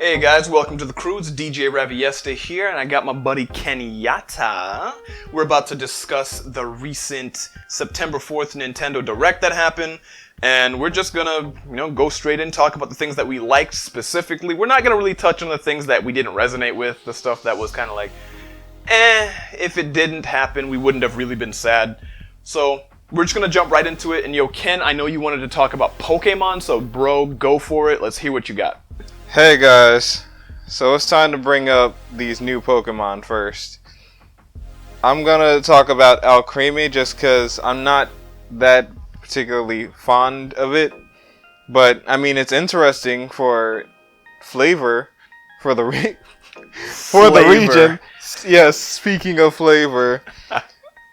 Hey guys, welcome to the crew. It's DJ Raviesta here, and I got my buddy Kenyatta. We're about to discuss the recent September 4th Nintendo Direct that happened, and we're just gonna, go straight in, talk about the things that we liked specifically. We're not gonna really touch on the things that we didn't resonate with, the stuff that was kind of like, if it didn't happen, we wouldn't have really been sad. So, we're just gonna jump right into it, and Ken, I know you wanted to talk about Pokemon, so bro, go for it. Let's hear what you got. Hey guys, so it's time to bring up these new Pokemon first. I'm gonna talk about Alcremie just because I'm not that particularly fond of it. But, I mean, it's interesting for flavor, for the region. Yes, speaking of flavor,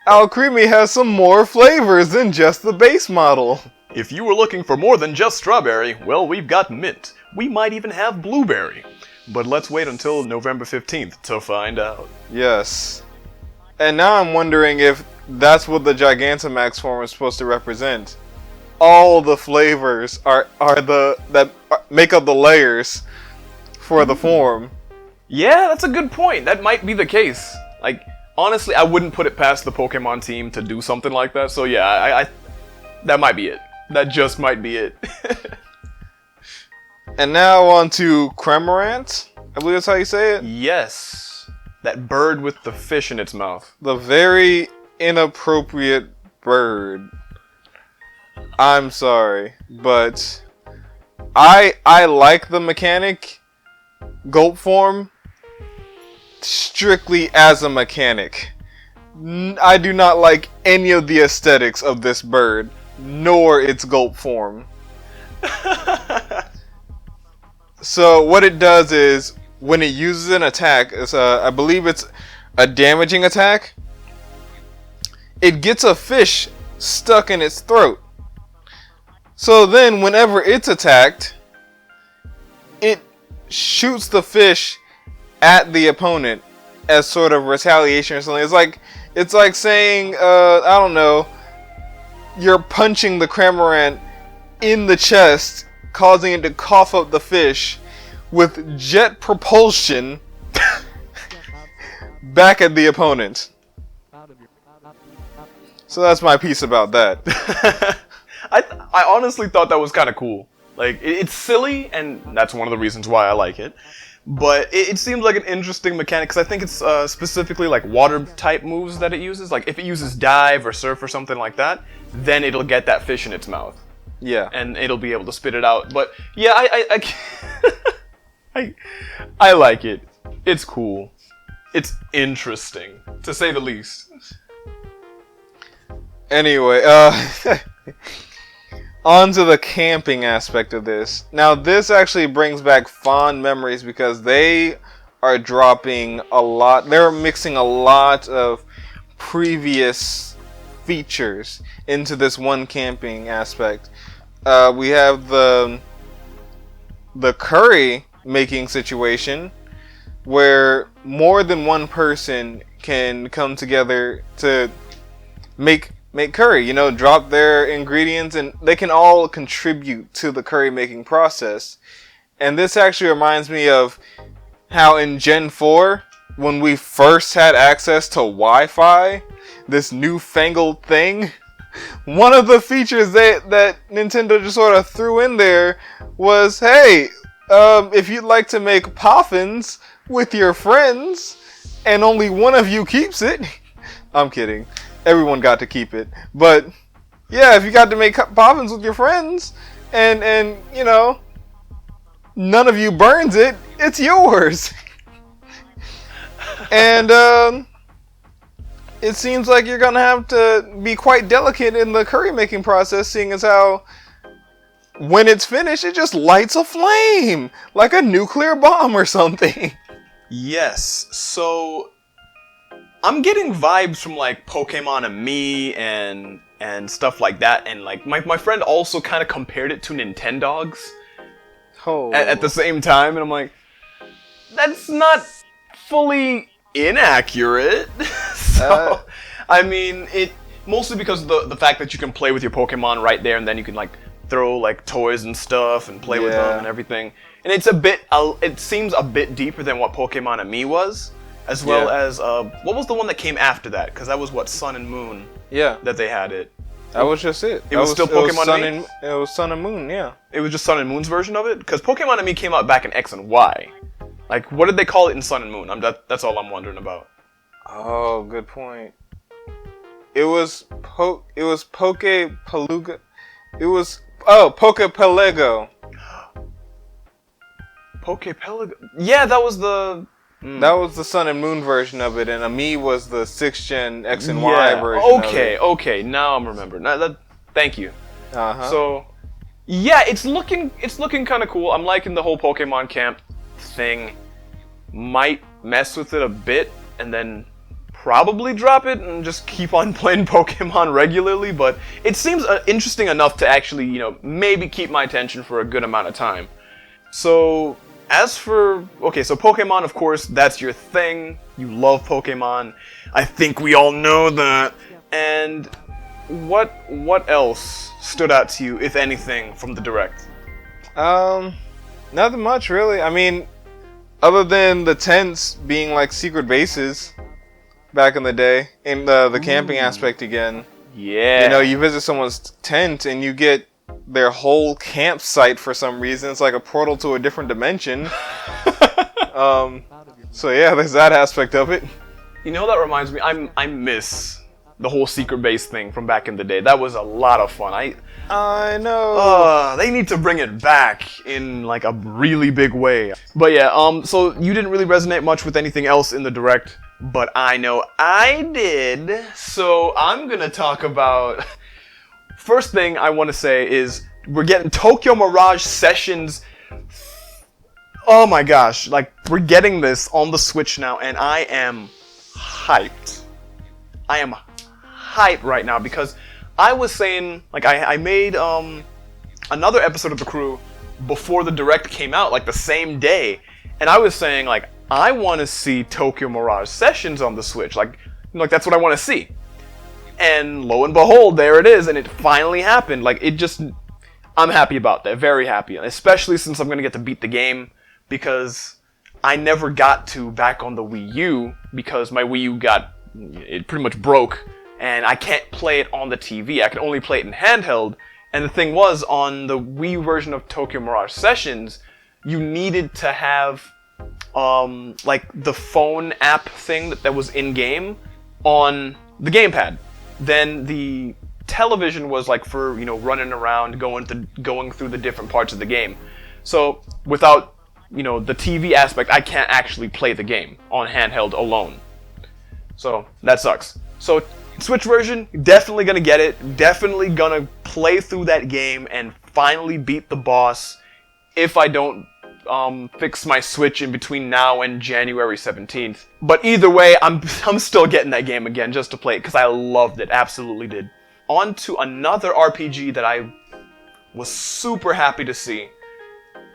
Alcremie has some more flavors than just the base model. If you were looking for more than just strawberry, well, we've got mint. We might even have blueberry. But let's wait until November 15th to find out. Yes. And now I'm wondering if that's what the Gigantamax form is supposed to represent. All the flavors that make up the layers for the form. Yeah, that's a good point. That might be the case. Like, honestly, I wouldn't put it past the Pokemon team to do something like that. So yeah, I that might be it. That just might be it. And now on to Creme Rant. I believe that's how you say it? Yes. That bird with the fish in its mouth. The very inappropriate bird. I'm sorry, but I like the mechanic gulp form strictly as a mechanic. I do not like any of the aesthetics of this bird, nor its gulp form. So what it does is, when it uses an attack, I believe it's a damaging attack, it gets a fish stuck in its throat. So then whenever it's attacked, it shoots the fish at the opponent as sort of retaliation or something. It's like saying, I don't know, you're punching the Creme Rant in the chest, causing it to cough up the fish with jet propulsion back at the opponent. So that's my piece about that. I honestly thought that was kind of cool. Like, it's silly, and that's one of the reasons why I like it. But it seems like an interesting mechanic, because I think it's specifically like water-type moves that it uses. Like, if it uses dive or surf or something like that, then it'll get that fish in its mouth. Yeah. And it'll be able to spit it out. But, yeah, I like it. It's cool. It's interesting, to say the least. Anyway, on to the camping aspect of this. Now, this actually brings back fond memories because they are dropping a lot. They're mixing a lot of previous features into this one camping aspect. We have the curry making situation where more than one person can come together to make curry, drop their ingredients, and they can all contribute to the curry making process. And this actually reminds me of how in Gen 4, when we first had access to Wi-Fi, this newfangled thing, one of the features that Nintendo just sort of threw in there was, hey, if you'd like to make poffins with your friends, and only one of you keeps it, I'm kidding. Everyone got to keep it. But, yeah, if you got to make poffins with your friends, and none of you burns it, it's yours. And, it seems like you're gonna have to be quite delicate in the curry making process, seeing as how, when it's finished, it just lights a flame, like a nuclear bomb or something. Yes, so I'm getting vibes from like Pokemon and Me and stuff like that, and like my friend also kind of compared it to Nintendogs at the same time, and I'm like, that's not fully inaccurate. I mean, it mostly because of the fact that you can play with your Pokemon right there, and then you can like throw like toys and stuff and play with them and everything. And it's a bit, it seems a bit deeper than what Pokemon and Me was, as well as what was the one that came after that? Because that was what, Sun and Moon. Yeah, that they had it. That was just it. It was still Pokemon and Me? It was Sun and Moon, yeah. It was just Sun and Moon's version of it? Because Pokemon and Me came out back in X and Y. Like, what did they call it in Sun and Moon? That's all I'm wondering about. Oh, good point. It was Pokepaluga. It was Pokepelego. Pokepelego. Yeah, that was the. That was the Sun and Moon version of it, and Ami was the 6th gen X and Y version. Okay, now I'm remembering. Thank you. Uh-huh. So, yeah, it's looking kind of cool. I'm liking the whole Pokemon camp thing. Might mess with it a bit, and then probably drop it and just keep on playing Pokemon regularly. But it seems interesting enough to actually, maybe keep my attention for a good amount of time. So. As for, so Pokemon, of course, that's your thing. You love Pokemon. I think we all know that. And what else stood out to you, if anything, from the Direct? Nothing much, really. I mean, other than the tents being like secret bases back in the day, in the camping aspect again. Yeah. You visit someone's tent and you get their whole campsite for some reason. It's like a portal to a different dimension. So yeah, there's that aspect of it. That reminds me, I miss the whole secret base thing from back in the day. That was a lot of fun. I know. They need to bring it back in like a really big way. But yeah, so you didn't really resonate much with anything else in the Direct, but I know I did. So I'm gonna talk about. First thing I want to say is we're getting Tokyo Mirage Sessions. Oh my gosh, like we're getting this on the Switch now, and I am hyped. I am hyped right now because I was saying, like I made another episode of The Crew before the Direct came out, like the same day, and I was saying like I want to see Tokyo Mirage Sessions on the Switch, like that's what I want to see. And lo and behold, there it is, and it finally happened. Like, I'm happy about that, very happy. Especially since I'm going to get to beat the game, because I never got to back on the Wii U, because my Wii U it pretty much broke, and I can't play it on the TV. I can only play it in handheld, and the thing was, on the Wii U version of Tokyo Mirage Sessions, you needed to have, like, the phone app thing that was in-game on the gamepad. Then the television was like for running around, going through the different parts of the game. So without the TV aspect, I can't actually play the game on handheld alone. So that sucks. So Switch version, definitely gonna get it. Definitely gonna play through that game and finally beat the boss. If I don't fix my Switch in between now and January 17th. But either way, I'm still getting that game again just to play it because I loved it, absolutely did. On to another RPG that I was super happy to see.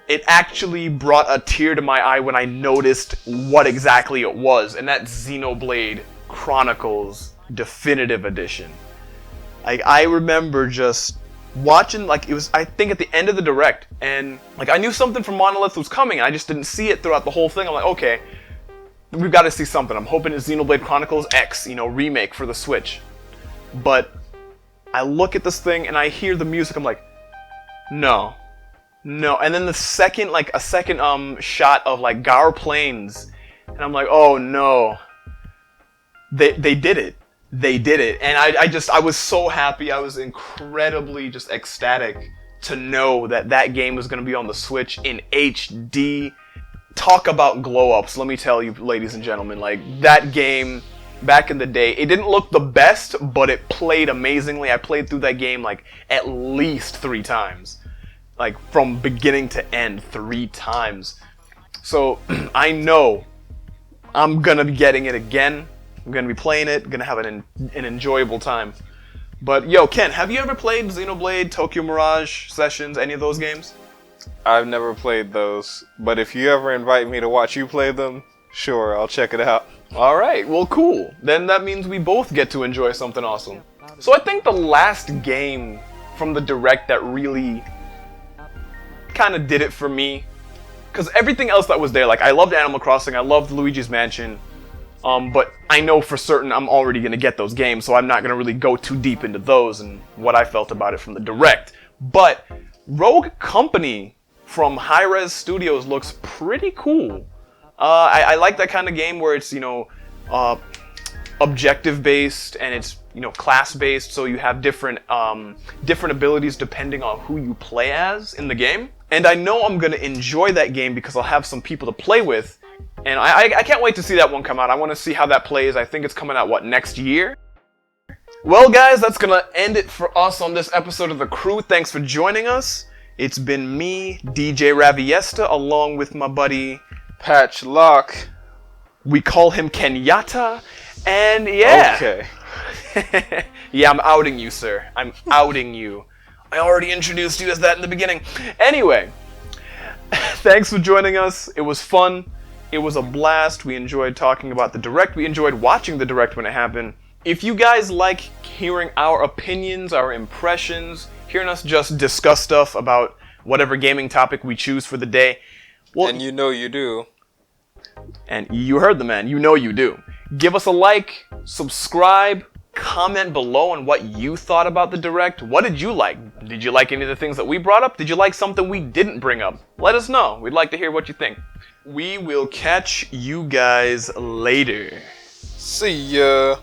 It actually brought a tear to my eye when I noticed what exactly it was, and that's Xenoblade Chronicles Definitive Edition. I remember just watching, like, it was, I think, at the end of the Direct, and, like, I knew something from Monolith was coming, and I just didn't see it throughout the whole thing. I'm like, okay, we've got to see something. I'm hoping it's Xenoblade Chronicles X, remake for the Switch. But I look at this thing, and I hear the music, I'm like, no. And then a second shot of, like, Gaur Plains, and I'm like, oh, no. They did it. They did it, and I was so happy. I was incredibly just ecstatic to know that game was going to be on the Switch in HD. Talk about glow-ups, let me tell you, ladies and gentlemen. Like, that game, back in the day, it didn't look the best, but it played amazingly. I played through that game, like, at least 3 times. Like, from beginning to end, 3 times. So, I know I'm going to be getting it again. I'm going to be playing it, going to have an enjoyable time. But, yo, Ken, have you ever played Xenoblade, Tokyo Mirage Sessions, any of those games? I've never played those, but if you ever invite me to watch you play them, sure, I'll check it out. Alright, well, cool. Then that means we both get to enjoy something awesome. So I think the last game from the Direct that really kind of did it for me. Because everything else that was there, like I loved Animal Crossing, I loved Luigi's Mansion, but I know for certain I'm already going to get those games, so I'm not going to really go too deep into those and what I felt about it from the Direct. But Rogue Company from hi-rez Studios looks pretty cool. I like that kind of game where it's, objective based and it's, class based, so you have different abilities depending on who you play as in the game. And I know I'm gonna enjoy that game because I'll have some people to play with, and I can't wait to see that one come out. I want to see how that plays. I think it's coming out, next year? Well, guys, that's gonna end it for us on this episode of The Crew. Thanks for joining us. It's been me, DJ Raviesta, along with my buddy Patch Lock. We call him Kenyatta, and yeah. Okay. Yeah, I'm outing you, sir. I'm outing you. I already introduced you as that in the beginning. Anyway, thanks for joining us. It was fun. It was a blast. We enjoyed talking about the Direct. We enjoyed watching the Direct when it happened. If you guys like hearing our opinions, our impressions, hearing us just discuss stuff about whatever gaming topic we choose for the day, well, and you know you do. And you heard the man. You know you do. Give us a like, subscribe, comment below on what you thought about the Direct. What did you like? Did you like any of the things that we brought up? Did you like something we didn't bring up? Let us know. We'd like to hear what you think. We will catch you guys later. See ya.